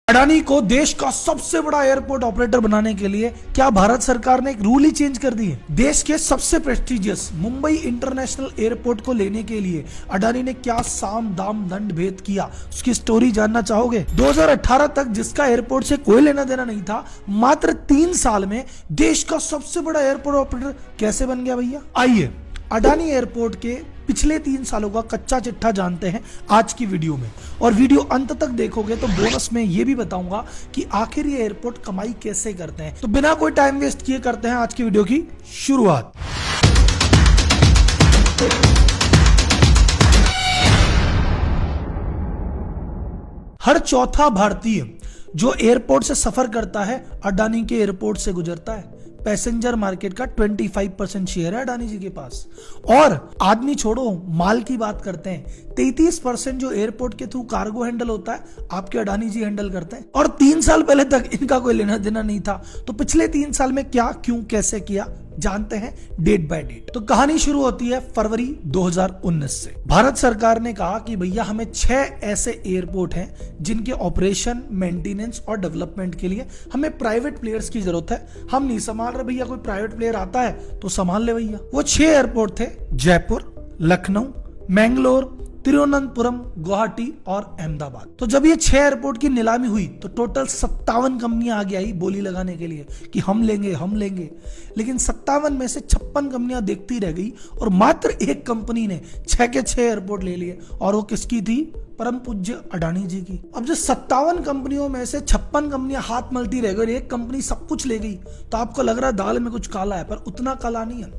अडानी को देश का सबसे बड़ा एयरपोर्ट ऑपरेटर बनाने के लिए क्या भारत सरकार ने एक रूल ही चेंज कर दिए। देश के सबसे प्रेस्टिजियस मुंबई इंटरनेशनल एयरपोर्ट को लेने के लिए अडानी ने क्या साम दाम दंड भेद किया, उसकी स्टोरी जानना चाहोगे। 2018 तक जिसका एयरपोर्ट से कोई लेना देना नहीं था, मात्र 3 साल में देश का सबसे बड़ा एयरपोर्ट ऑपरेटर कैसे बन गया भैया। आइए अडानी एयरपोर्ट के पिछले 3 सालों का कच्चा चिट्ठा जानते हैं आज की वीडियो में, और वीडियो अंत तक देखोगे तो बोनस में ये भी बताऊंगा कि आखिर ये एयरपोर्ट कमाई कैसे करते हैं। तो बिना कोई टाइम वेस्ट किए करते हैं आज की वीडियो की शुरुआत। हर चौथा भारतीय जो एयरपोर्ट से सफर करता है अडानी के एयरपोर्ट से गुजरता है। पैसेंजर मार्केट का 25% शेयर है अडानी जी के पास। और आदमी छोड़ो, माल की बात करते हैं, 33% जो एयरपोर्ट के थ्रू कार्गो हैंडल होता है आपके अडानी जी हैंडल करते हैं। और 3 साल पहले तक इनका कोई लेना देना नहीं था, तो पिछले 3 साल में क्या क्यों कैसे किया जानते हैं डेट बाय डेट। तो कहानी शुरू होती है फरवरी 2019 से। भारत सरकार ने कहा कि भैया हमें 6 ऐसे एयरपोर्ट हैं जिनके ऑपरेशन, मेंटेनेंस और डेवलपमेंट के लिए हमें प्राइवेट प्लेयर्स की जरूरत है। हम नहीं संभाल रहे भैया, कोई प्राइवेट प्लेयर आता है तो संभाल ले भैया। वो 6 एयरपोर्ट थे, जयपुर, लखनऊ, मैंगलोर, तिरुवनंतपुरम, गुवाहाटी और अहमदाबाद। तो जब ये 6 एयरपोर्ट की नीलामी हुई तो टोटल 57 कंपनियां आगे आई बोली लगाने के लिए कि हम लेंगे। लेकिन 57 में से 56 कंपनियां देखती रह गई और मात्र एक कंपनी ने 6 के 6 एयरपोर्ट ले लिए, और वो किसकी थी? परम पूज्य अडानी जी की। अब जो 57 कंपनियों में से 56 कंपनियां हाथ मलती रह गई और एक कंपनी सब कुछ ले गई, तो आपको लग रहा है दाल में कुछ काला है, पर उतना काला नहीं है।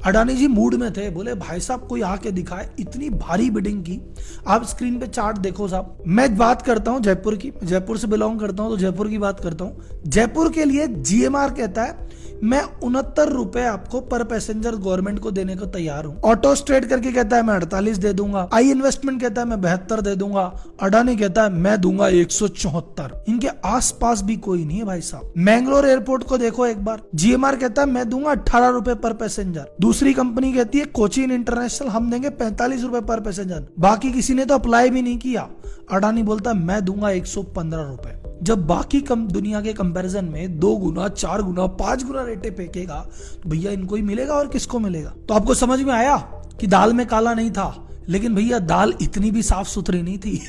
अडानी जी मूड में थे, बोले भाई साहब कोई आके दिखाए। इतनी भारी बिडिंग की, आप स्क्रीन पे चार्ट देखो साहब। मैं बात करता हूं जयपुर की, जयपुर से बिलोंग करता हूं तो जयपुर की बात करता हूं। जयपुर के लिए जीएमआर कहता है मैं 69 रुपए आपको पर पैसेंजर गवर्नमेंट को देने को तैयार हूं। ऑटो स्ट्रेट करके कहता है मैं 48 दे दूंगा। आई इन्वेस्टमेंट कहता है मैं 72 दे दूंगा। अडानी कहता है मैं दूंगा 174। इनके आसपास भी कोई नहीं है भाई साहब। मैंगलोर एयरपोर्ट को देखो एक बार, जीएमआर कहता है मैं दूंगा 18 रुपए पर पैसेंजर। दूसरी कंपनी कहती है कोचीन इंटरनेशनल हम देंगे 45 रुपए पर पैसेंजर। बाकी किसी ने तो अप्लाई भी नहीं किया। अडानी बोलता है मैं दूंगा 115 रुपए। जब बाकी दुनिया के कंपैरिजन में 2 गुना, 4 गुना, 5 गुना रेटे फेंकेगा तो भैया इनको ही मिलेगा और किसको मिलेगा। तो आपको समझ में आया कि दाल में काला नहीं था, लेकिन भैया दाल इतनी भी साफ सुथरी नहीं थी।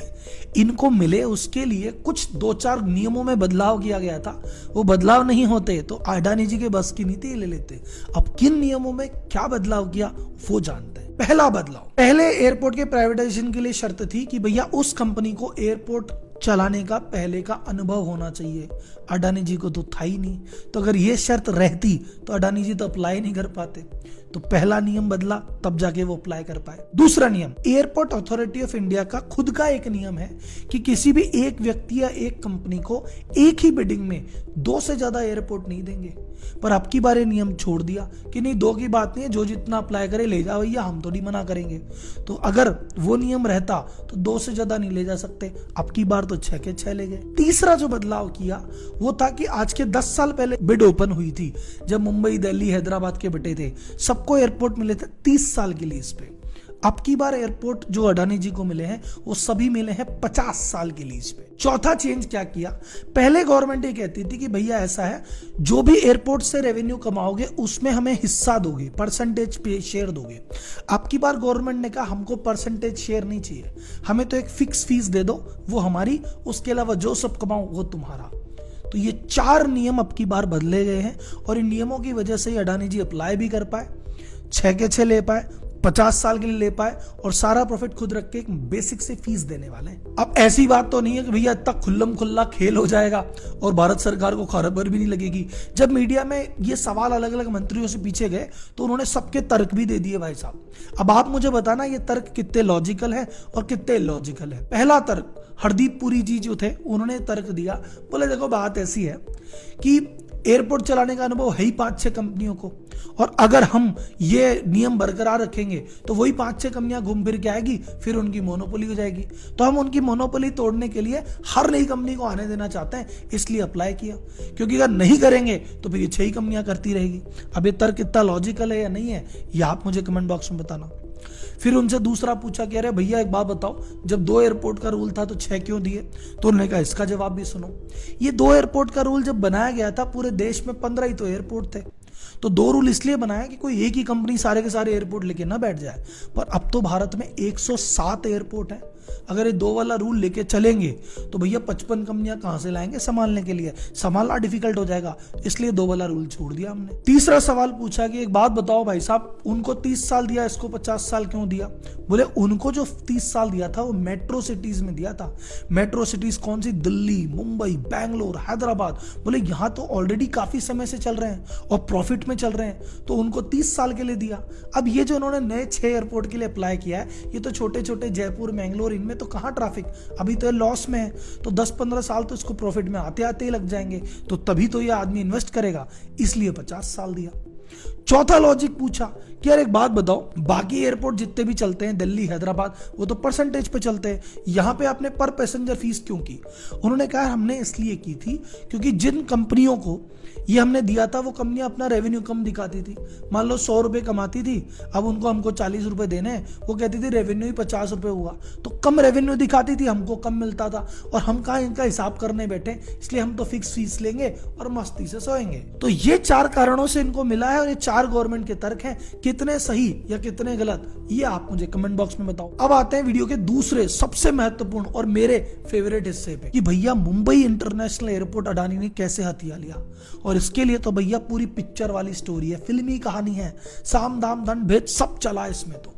इनको मिले उसके लिए कुछ 2-4 नियमों में बदलाव किया गया था। वो बदलाव नहीं होते तो अडानी जी के बस की नीति ले लेते। अब किन नियमों में क्या बदलाव किया वो जानते हैं। पहला बदलाव, पहले एयरपोर्ट के प्राइवेटाइजेशन के लिए शर्त थी कि भैया उस कंपनी को एयरपोर्ट चलाने का पहले का अनुभव होना चाहिए। अडानी जी को तो था ही नहीं, तो अगर ये शर्त रहती तो अडानी जी तो अप्लाई नहीं कर पाते। तो पहला नियम बदला, तब जाके वो अप्लाई कर पाए। दूसरा नियम, एयरपोर्ट अथॉरिटी ऑफ इंडिया का खुद का एक नियम है कि किसी भी एक व्यक्ति या एक कंपनी को एक ही बिडिंग में 2 से ज्यादा एयरपोर्ट नहीं देंगे। पर अब की बार नियम छोड़ दिया कि नहीं, 2 की बात नहीं है, जो जितना अप्लाई करे ले जाओ भैया, हम थोड़ी मना करेंगे। तो अगर वो नियम रहता तो 2 से ज्यादा नहीं ले जा सकते, अब की बार तो 6 के 6 ले गए। तीसरा जो बदलाव किया वो था कि आज के 10 साल पहले बिड ओपन हुई थी, जब मुंबई, दिल्ली, हैदराबाद के बटे थे, सबको एयरपोर्ट मिले थे 30 साल के लीज पे। अब की बार एयरपोर्ट जो अडानी जी को मिले हैं वो सभी मिले हैं 50 साल की लीज पे। चौथा चेंज क्या किया, पहले गवर्नमेंट ये कहती थी कि भैया ऐसा है, जो भी एयरपोर्ट से रेवेन्यू कमाओगे उसमें हमें हिस्सा दोगे, परसेंटेज पे शेयर दोगे। अब की बार गवर्नमेंट ने कहा हमको परसेंटेज शेयर नहीं चाहिए, हमें तो एक फिक्स फीस दे दो, वो हमारी, उसके अलावा जो सब कमाओ वो तुम्हारा। तो ये 4 नियम अब की बार बदले गए हैं, और इन नियमों की वजह से अडानी जी अप्लाई भी कर पाए, 6 के 6 ले पाए, 50 साल के लिए ले पाए, और सारा प्रॉफिट खुद रख के एक बेसिक से फीस देने वाले हैं। अब ऐसी बात तो नहीं है कि भैया इतना खुल्लम खुल्ला खेल हो जाएगा और भारत सरकार को खबर भी नहीं लगेगी। जब मीडिया में ये सवाल अलग अलग मंत्रियों से पूछे गए तो उन्होंने सबके तर्क भी दे दिए भाई साहब। अब आप मुझे बताना ये तर्क कितने लॉजिकल है और कितने इलॉजिकल है। पहला तर्क, हरदीप पुरी जी जो थे उन्होंने तर्क दिया, बोले देखो बात ऐसी है कि एयरपोर्ट चलाने का अनुभव है ही 5-6 कंपनियों को, और अगर हम ये नियम बरकरार रखेंगे तो वही 5-6 कंपनियां घूम फिर के आएगी, फिर उनकी मोनोपोली हो जाएगी। तो हम उनकी मोनोपोली तोड़ने के लिए हर नई कंपनी को आने देना चाहते हैं, इसलिए अप्लाई किया। क्योंकि अगर नहीं करेंगे तो फिर ये 6 ही कंपनियां करती रहेगी। अब ये तर्क कितना लॉजिकल है या नहीं है, ये आप मुझे कमेंट बॉक्स में बताना। फिर उनसे दूसरा पूछा कि अरे भैया एक बात बताओ, जब 2 एयरपोर्ट का रूल था तो 6 क्यों दिए? तो उन्होंने कहा इसका जवाब भी सुनो। ये 2 एयरपोर्ट का रूल जब बनाया गया था, पूरे देश में 15 ही तो एयरपोर्ट थे, तो 2 रूल इसलिए बनाया कि कोई एक ही कंपनी सारे के सारे एयरपोर्ट लेके ना बैठ जाए। पर अब तो भारत में 107 एयरपोर्ट है। अगर ये 2 वाला रूल लेके चलेंगे तो भैया 55 कंपनियां कहां से लाएंगे संभालने के लिए? संभालना डिफिकल्ट हो जाएगा, इसलिए 2 वाला रूल छोड़ दिया हमने। तीसरा सवाल पूछा कि एक बात बताओ भाई साहब, उनको 30 साल दिया, इसको 50 साल क्यों दिया? बोले उनको जो 30 साल दिया था वो मेट्रो सिटीज में दिया था। मेट्रो सिटीज कौन सी? दिल्ली, मुंबई, बैंगलोर, हैदराबाद। बोले यहां तो ऑलरेडी काफी समय से चल रहे हैं और प्रॉफिट में चल रहे हैं, तो उनको 30 साल के लिए दिया। अब ये जो उन्होंने नए 6 एयरपोर्ट के लिए अप्लाई किया है, ये तो छोटे छोटे जयपुर, मैंगलोर, इनमें तो कहां ट्रैफिक, अभी तो लॉस में है, तो 10-15 साल तो इसको प्रॉफिट में आते आते ही लग जाएंगे, तो तभी तो ये आदमी इन्वेस्ट करेगा, इसलिए 50 साल दिया। चौथा लॉजिक पूछा कि यार एक बात बताओ, बाकी एयरपोर्ट जितने भी चलते हैं, दिल्ली, हैदराबाद, वो तो परसेंटेज पे चलते हैं, यहां पे आपने पर पैसेंजर फीस क्यों की? उन्होंने कहा हमने इसलिए की थी क्योंकि जिन कंपनियों को ये हमने दिया था वो कंपनियां अपना रेवेन्यू कम दिखाती थी। मान लो 100 रुपए कमाती थी, अब उनको हमको 40 रुपए देने हैं, वो कहती थी रेवेन्यू ही 50 रुपए हुआ, तो कम रेवेन्यू दिखाती थी, हमको कम मिलता था, और हम कहाँ इनका हिसाब करने बैठे, इसलिए हम तो फिक्स फीस लेंगे और मस्ती से सोएंगे। तो ये 4 कारणों से इनको मिला है, और ये 4 गवर्नमेंट के तर्क हैं। कितने सही या कितने गलत, ये आप मुझे कमेंट बॉक्स में बताओ। अब आते हैं वीडियो के दूसरे सबसे महत्वपूर्ण और मेरे फेवरेट हिस्से पे, कि भैया मुंबई इंटरनेशनल एयरपोर्ट अडानी ने कैसे हथिया लिया। और इसके लिए तो भैया पूरी पिक्चर वाली स्टोरी है, फिल्मी कहानी है, साम दाम दंड भेद सब चला इसमें, तो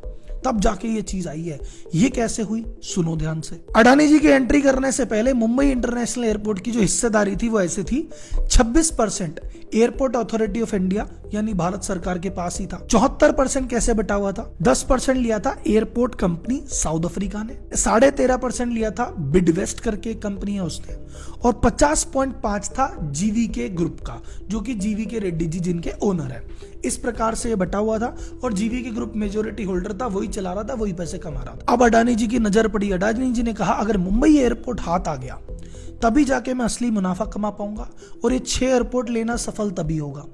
तब जाके ये चीज आई है। ये कैसे हुई, सुनो ध्यान से। अडानी जी की एंट्री करने से पहले मुंबई इंटरनेशनल एयरपोर्ट की जो हिस्सेदारी थी वो ऐसे थी, 26% एयरपोर्ट अथॉरिटी ऑफ इंडिया यानी भारत सरकार के पास ही था। 74% कैसे बटा हुआ था? 10% लिया था एयरपोर्ट कंपनी साउथ अफ्रीका ने, 13.5% लिया था बिडवेस्ट करके कंपनी है उसने, और 50.5 था जीवीके ग्रुप का, जो कि जीवीके रेड्डी जी जिनके ओनर है। इस प्रकार से ये बटा हुआ था, और जीवीके ग्रुप मेजोरिटी होल्डर था, वही चला रहा था, वही पैसे कमा रहा था। अब अडानी जी की नजर पड़ी, अडानी जी ने कहा अगर मुंबई एयरपोर्ट हाथ आ गया तभी जाके मैं असली मुनाफा कमा पाऊंगा, और ये 6 एयरपोर्ट लेना सफल तभी होगा।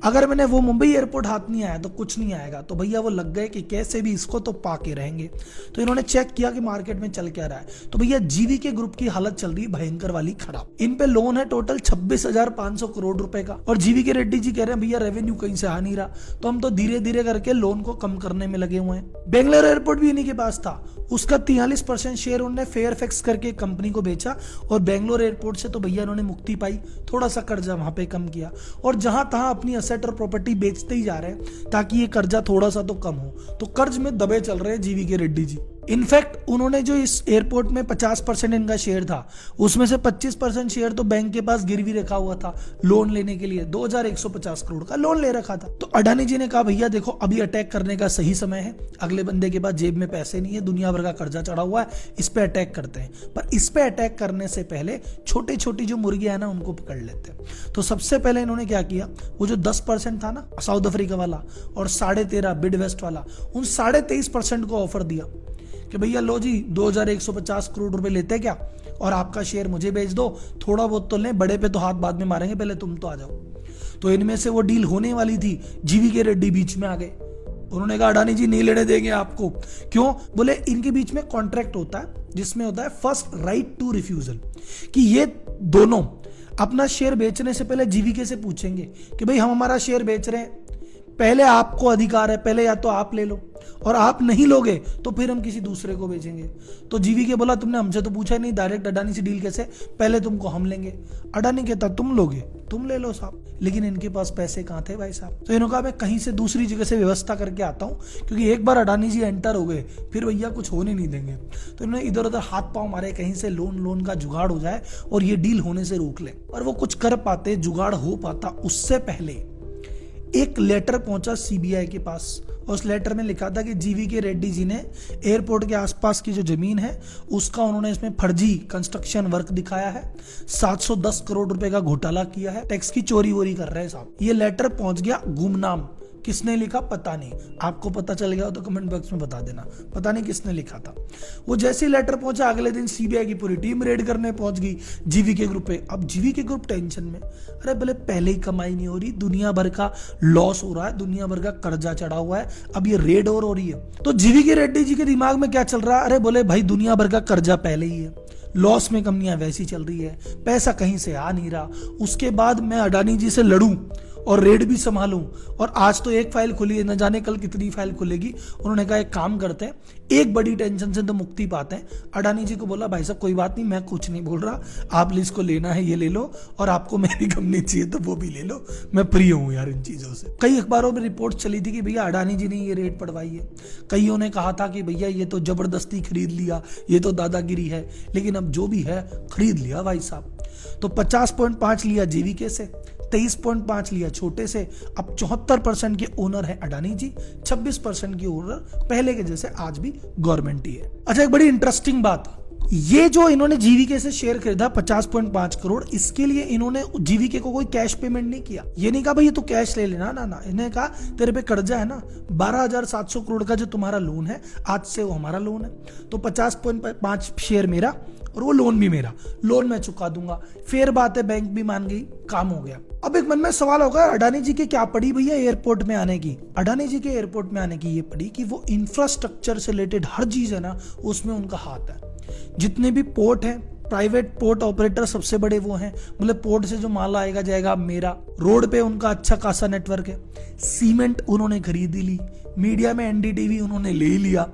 अगर मैंने वो मुंबई एयरपोर्ट हाथ नहीं आया तो कुछ नहीं आएगा। तो भैया वो लग गए कि कैसे भी इसको तो पाके रहेंगे। तो इन्होंने चेक किया कि मार्केट में चल क्या रहा है, तो भैया जीवीके ग्रुप की हालत चल रही है भयंकर वाली खराब। इन पे लोन है टोटल 26,500 करोड़ रुपए का, और जीवीके रेड्डी जी कह रहे हैं भैया रेवेन्यू कहीं से आ नहीं रहा, तो हम तो धीरे धीरे करके लोन को कम करने में लगे हुए हैं। बेंगलोर एयरपोर्ट भी इन्हीं के पास था, उसका 43% शेयर उन्होंने फेयरफैक्स करके कंपनी को बेचा, और बेंगलोर एयरपोर्ट से तो भैया उन्होंने मुक्ति पाई, थोड़ा सा कर्जा वहां पे कम किया, और जहां तहां अपनी असेट और प्रॉपर्टी बेचते ही जा रहे हैं ताकि ये कर्जा थोड़ा सा तो कम हो। तो कर्ज में दबे चल रहे हैं जीवीके रेड्डी जी। इनफैक्ट उन्होंने जो इस एयरपोर्ट में 50% इनका शेयर था, उसमें से 25% शेयर तो बैंक के पास गिरवी रखा हुआ था लोन लेने के लिए, 2150 करोड़ का लोन ले रखा था। तो अडानी जी ने कहा भैया देखो अभी अटैक करने का सही समय है, अगले बंदे के पास जेब में पैसे नहीं है, दुनिया भर का कर्जा चढ़ा हुआ है, इस पे अटैक करते हैं। पर इस पे अटैक करने से पहले छोटी छोटी जो मुर्गियां है ना उनको पकड़ लेते हैं। तो सबसे पहले इन्होंने क्या किया, वो जो 10% था ना साउथ अफ्रीका वाला और 13.5 बिडवेस्ट वाला, उन 23.5% को ऑफर दिया कि भैया लो जी 2150 करोड़ रुपए लेते क्या, और आपका शेयर मुझे बेच दो, थोड़ा बहुत तो लें, बड़े पे तो हाथ बाद में मारेंगे, पहले तुम तो आ जाओ। तो इनमें से वो डील होने वाली थी, जीवीके रेड्डी बीच में आ गए। उन्होंने कहा अडानी जी नहीं लेने देंगे आपको। क्यों? बोले इनके बीच में कॉन्ट्रैक्ट होता है जिसमें होता है फर्स्ट राइट टू रिफ्यूजल, कि ये दोनों अपना शेयर बेचने से पहले जीवीके से पूछेंगे कि भाई हम हमारा शेयर बेच रहे हैं, पहले आपको अधिकार है, पहले या तो आप ले लो, और आप नहीं लोगे तो फिर हम किसी दूसरे को बेचेंगे। तो जीवीके बोला तुमने हमसे तो पूछा ही नहीं, डायरेक्ट अडानी से डील कैसे, पहले तुमको हम लेंगे। अडानी कहता तुम लोगे, तुम ले लो साहब, लेकिन इनके पास पैसे कहां थे भाई साहब। तो इन्होंने कहा मैं कहीं से दूसरी जगह से व्यवस्था करके आता हूं, क्योंकि एक बार अडानी जी एंटर हो गए फिर भैया कुछ होने नहीं देंगे। तो इन्होंने इधर उधर हाथ पांव मारे, कहीं से लोन का जुगाड़ हो जाए और ये डील होने से रोक ले। और वो कुछ कर पाते, जुगाड़ हो पाता, उससे पहले एक लेटर पहुंचा सीबीआई के पास, और उस लेटर में लिखा था कि जीवीके रेड्डी जी ने एयरपोर्ट के आसपास की जो जमीन है उसका उन्होंने इसमें फर्जी कंस्ट्रक्शन वर्क दिखाया है, 710 करोड़ रुपए का घोटाला किया है, टैक्स की चोरी वोरी कर रहे हैं साहब। ये लेटर पहुंच गया गुमनाम किसने लिखा पता नहीं, आपको पता चल गया हो तो कमेंट बॉक्स में बता देना, पता नहीं किसने लिखा था। वो जैसे ही लेटर पहुंचा अगले दिन सीबीआई की पूरी टीम रेड करने पहुंच गई जीवीके ग्रुप पे। अब जीवीके ग्रुप टेंशन में, अरे भले पहले ही कमाई नहीं हो रही, दुनिया भर का लॉस हो रहा है, दुनिया भर का कर्जा चढ़ा हुआ है, अब ये रेड और हो रही है। तो जीवीके रेड्डी जी के दिमाग में क्या चल रहा है, अरे बोले भाई दुनिया भर का कर्जा पहले ही है, लॉस में कंपनियां वैसी चल रही है, पैसा कहीं से आ नहीं रहा, उसके बाद मैं अडानी जी से लड़ूं और रेड भी संभालूं, और आज तो एक फाइल खुली है, न जाने कल कितनी फाइल खुलेगी। उन्होंने कहा एक काम करते हैं, एक बड़ी टेंशन से तो मुक्ति पाते हैं। अडानी जी को बोला भाई साहब कोई बात नहीं, मैं कुछ नहीं बोल रहा, आप जिसको लेना है ये ले लो, और आपको मेरी कंपनी चाहिए तो वो भी ले लो, मैं फ्री हूं यार इन चीजों से। कई अखबारों में रिपोर्ट चली थी कि भैया अडानी जी ने ये रेट पड़वाई है, कईयों ने कहा था कि भैया ये तो जबरदस्ती खरीद लिया, ये तो दादागिरी है, लेकिन अब जो भी है खरीद लिया भाई साहब। तो 50.5 लिया जीवीके से, 23.5 लिया छोटे से, अब 74% के ओनर है अडानी जी, 26% की ओनर पहले के जैसे आज भी गवर्नमेंट ही है। अच्छा, एक बड़ी इंटरेस्टिंग बात, ये जो इन्होंने जीवीके से शेयर खरीदा 50.5 करोड़, इसके लिए इन्होंने जीवीके को कोई कैश पेमेंट नहीं किया। ये नहीं कहा भाई ये तो कैश ले लेना, ना, इन्हें कहा तेरे पे कर्जा है ना, 12,700 करोड़ का जो तुम्हारा लोन है, आज से वो हमारा लोन है, तो 50.5 शेयर मेरा और वो लोन भी मेरा, लोन मैं चुका दूंगा। फिर बात है, बैंक भी मान गई, काम हो गया। अब एक मन में सवाल होगा, अडानी जी की क्या पड़ी भैया एयरपोर्ट में आने की? अडानी जी के एयरपोर्ट में आने की ये पड़ी कि वो इंफ्रास्ट्रक्चर से रिलेटेड हर चीज है ना, उसमें उनका हाथ है। जितने भी पोर्ट हैं, प्राइवेट पोर्ट ऑपरेटर सबसे बड़े वो हैं, मतलब पोर्ट से जो माल आएगा जाएगा मेरा, रोड पे उनका अच्छा खासा नेटवर्क है, सीमेंट उन्होंने खरीद ली, मीडिया में एनडीटीवी उन्होंने ले लिया,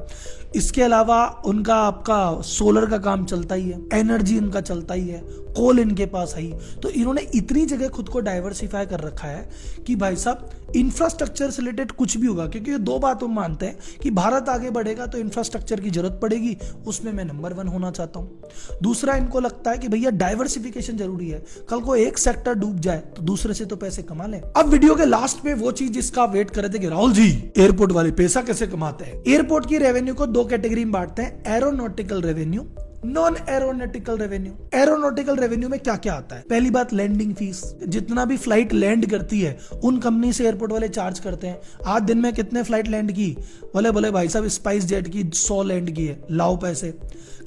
इसके अलावा उनका आपका सोलर का काम चलता ही है, एनर्जी इनका चलता ही है, कोल इनके पास है ही। तो इन्होंने इतनी जगह खुद को डाइवर्सिफाई कर रखा है कि भाई साहब इंफ्रास्ट्रक्चर से रिलेटेड कुछ भी होगा, क्योंकि ये दो बात हम मानते हैं कि भारत आगे बढ़ेगा तो इंफ्रास्ट्रक्चर की जरूरत पड़ेगी, उसमें मैं नंबर 1 होना चाहता हूं। दूसरा, इनको लगता है कि भैया डाइवर्सिफिकेशन जरूरी है, कल को एक सेक्टर डूब जाए तो दूसरे से तो पैसे कमा लें। अब वीडियो के लास्ट में वो चीज जिसका वेट कर रहे थे कि राहुल जी एयरपोर्ट वाले पैसा कैसे कमाते हैं। एयरपोर्ट की रेवेन्यू को 2 कैटेगरी में बांटते हैं, aeronautical revenue, non aeronautical revenue. Aeronautical revenue में क्या क्या आता है? पहली बात लैंडिंग फीस, जितना भी फ्लाइट लैंड करती है उन कंपनी से एयरपोर्ट वाले चार्ज करते हैं। आज दिन में कितने फ्लाइट लैंड की? बोले भाई साहब स्पाइस जेट की 100 लैंड की है, लाओ पैसे।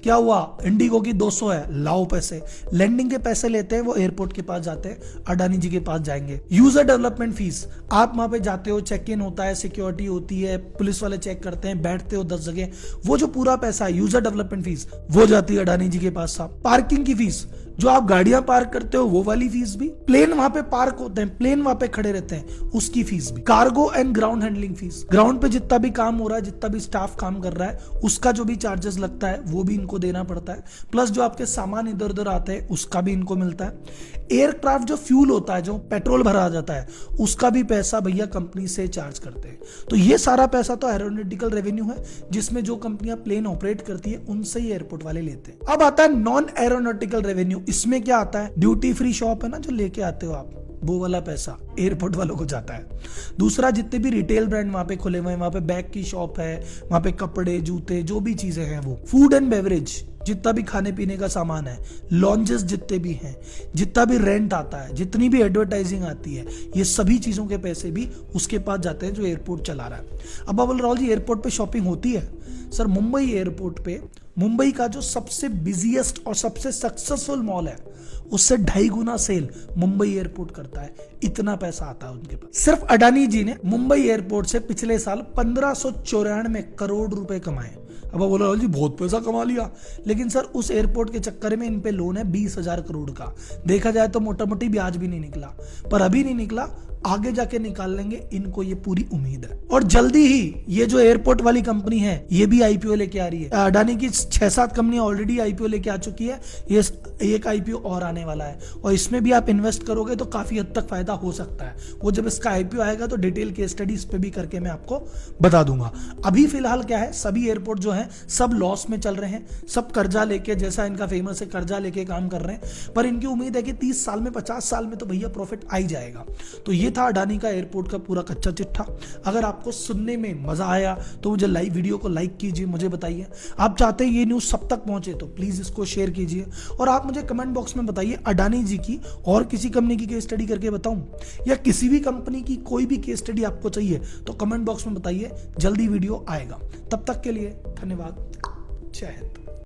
क्या हुआ? इंडिगो की 200 है, लाओ पैसे। लैंडिंग के पैसे लेते हैं वो एयरपोर्ट के पास जाते हैं, अडानी जी के पास जाएंगे। यूजर डेवलपमेंट फीस, आप वहां पे जाते हो, चेक इन होता है, सिक्योरिटी होती है, पुलिस वाले चेक करते हैं, बैठते हो 10 जगह, वो जो पूरा पैसा है यूजर डेवलपमेंट फीस वो जाती है अडानी जी के पास साहब। पार्किंग की फीस, जो आप गाड़ियां पार्क करते हो वो वाली फीस भी, प्लेन वहां पे पार्क होते हैं, प्लेन वहां पे खड़े रहते हैं, उसकी फीस भी। Cargo and ground handling fees, ground पे जितना भी काम हो रहा है, जितना भी स्टाफ काम कर रहा है, उसका जो भी चार्जेस लगता है वो भी इनको देना पड़ता है। प्लस जो आपके सामान इधर उधर आते हैं उसका भी इनको मिलता है। एयरक्राफ्ट जो फ्यूल होता है, जो पेट्रोल भरा जाता है, उसका भी पैसा भैया कंपनी से चार्ज करते हैं। तो ये सारा पैसा तो एरोनॉटिकल रेवेन्यू है, जिसमें जो कंपनियां प्लेन ऑपरेट करती है उनसे ही एयरपोर्ट वाले लेते हैं। अब आता है नॉन एरोनॉटिकल रेवेन्यू। इसमें क्या आता है? ड्यूटी फ्री शॉप है ना जो लेके आते हो आप, वो वाला पैसा एयरपोर्ट वालों को जाता है। दूसरा, जितने भी रिटेल ब्रांड वहां पे खुले हुए हैं, वहां पे बैग की शॉप है, वहां पे कपड़े जूते जो भी चीजें हैं वो, फूड एंड बेवरेज जितना भी खाने पीने का सामान है, लॉन्जेस जितने भी हैं, जितना भी रेंट आता है, जितनी भी एडवर्टाइजिंग आती है, ये सभी चीजों के पैसे भी उसके पास जाते हैं जो एयरपोर्ट चला रहा है। अब आप बोल राहुल जी एयरपोर्ट पे शॉपिंग होती है? सर मुंबई एयरपोर्ट पे, मुंबई का जो सबसे बिजिएस्ट और सबसे सक्सेसफुल मॉल है, उससे 2.5 गुना सेल मुंबई एयरपोर्ट करता है, इतना पैसा आता है उनके पास। सिर्फ अडानी जी ने मुंबई एयरपोर्ट से पिछले साल 1594 करोड़ रुपए कमाए। अब बोला राहुल जी बहुत पैसा कमा लिया, लेकिन सर उस एयरपोर्ट के चक्कर में इन पे लोन है 20,000 करोड़ का। देखा जाए तो मोटा मोटी ब्याज भी नहीं निकला, पर अभी नहीं निकला, आगे जाके निकाल लेंगे, इनको ये पूरी उम्मीद है। और जल्दी ही ये जो एयरपोर्ट वाली कंपनी है ये भी आईपीओ लेके आ रही है। अडानी की 6-7 कंपनियां ऑलरेडी आईपीओ लेके आ चुकी है, ये एक आईपीओ और आने वाला है, और इसमें भी आप इन्वेस्ट करोगे तो काफी हद तक फायदा हो सकता है। वो जब इसका आईपीओ आएगा तो डिटेल केस स्टडी इस पे भी करके मैं आपको बता दूंगा। अभी फिलहाल क्या है, सभी एयरपोर्ट जो है सब लॉस में चल रहे हैं, सब कर्जा लेके, जैसा इनका फेमस है कर्जा लेके काम कर रहे हैं, पर इनकी उम्मीद है कि 30 साल में 50 साल में तो भैया प्रॉफिट आ ही जाएगा। तो ये ये था अडानी का एयरपोर्ट का पूरा कच्चा चिट्ठा। अगर आपको सुनने में मजा आया तो मुझे लाइव वीडियो को लाइक कीजिए, मुझे बताइए आप चाहते हैं ये न्यूज़ सब तक पहुंचे तो प्लीज़ इसको शेयर कीजिए। और आप मुझे कमेंट बॉक्स में बताइए अडानी जी की और किसी कंपनी की केस स्टडी करके बताऊं, या किसी भी कंपनी की कोई भी केस स्टडी आपको चाहिए तो कमेंट बॉक्स में बताइए, जल्दी वीडियो आएगा। तब तक के लिए धन्यवाद, जय हिंद।